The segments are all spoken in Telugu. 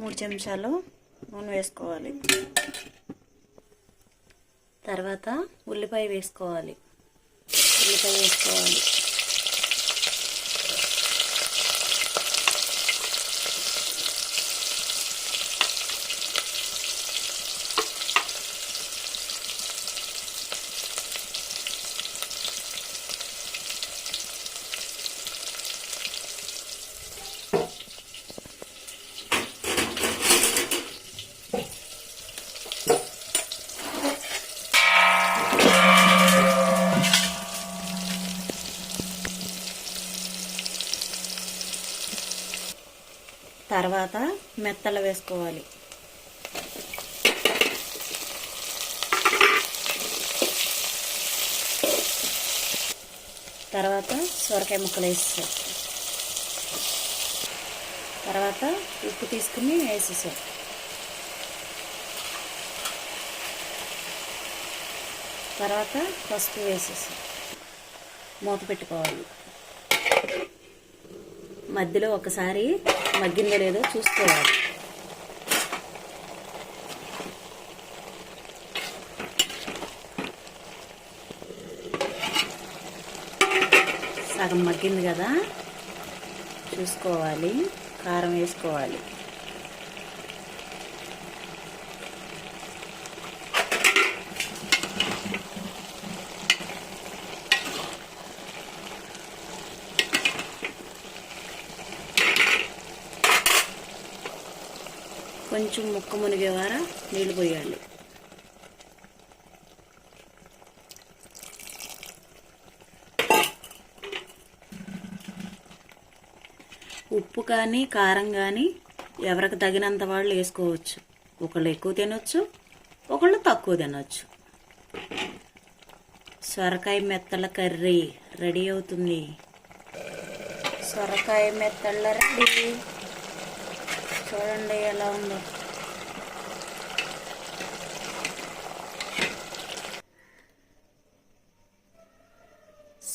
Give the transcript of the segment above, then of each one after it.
3 చెంచాలు నూనె వేసుకోవాలి. తర్వాత ఉల్లిపాయ వేసుకోవాలి. తర్వాత మెత్తలు వేసుకోవాలి. తర్వాత సొరకాయ ముక్కలు వేసేసాం. తర్వాత ఉప్పు తీసుకుని వేసేసాం. తర్వాత పసుపు వేసేసాం. మూత పెట్టుకోవాలి. మధ్యలో ఒకసారి మగ్గిందో లేదో చూసుకోవాలి. సగం మగ్గింది కదా, చూసుకోవాలి. కారం వేసుకోవాలి. కొంచెం ముక్క మునిగేవారా నీళ్ళు పోయాలి. ఉప్పు కానీ కారం కానీ ఎవరికి తగినంత వాళ్ళు వేసుకోవచ్చు. ఒకళ్ళు ఎక్కువ తినొచ్చు, ఒకళ్ళు తక్కువ తినొచ్చు. సొరకాయ మెత్తల కర్రీ రెడీ అవుతుంది. సొరకాయ మెత్తళ్ళ రెడీ. చూడండి ఎలా ఉందో.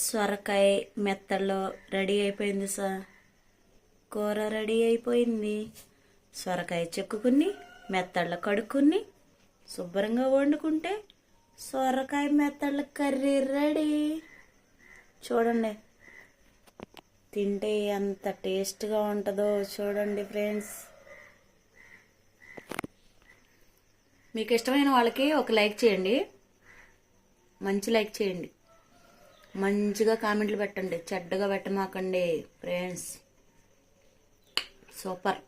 సొరకాయ మెత్తల్లో రెడీ అయిపోయింది సార్. కూర రెడీ అయిపోయింది. సొరకాయ చెక్కుకుని మెత్తళ్ళ కడుక్కుని శుభ్రంగా వండుకుంటే సొరకాయ మెత్తళ్ళ కర్రీ రెడీ. చూడండి తింటే ఎంత టేస్ట్గా ఉంటుందో చూడండి ఫ్రెండ్స్. మీకు ఇష్టమైన వాళ్ళకి ఒక లైక్ చేయండి. మంచి లైక్ చేయండి. మంచిగా కామెంట్లు పెట్టండి. చెడ్డగా పెట్టమాకండి ఫ్రెండ్స్. సూపర్.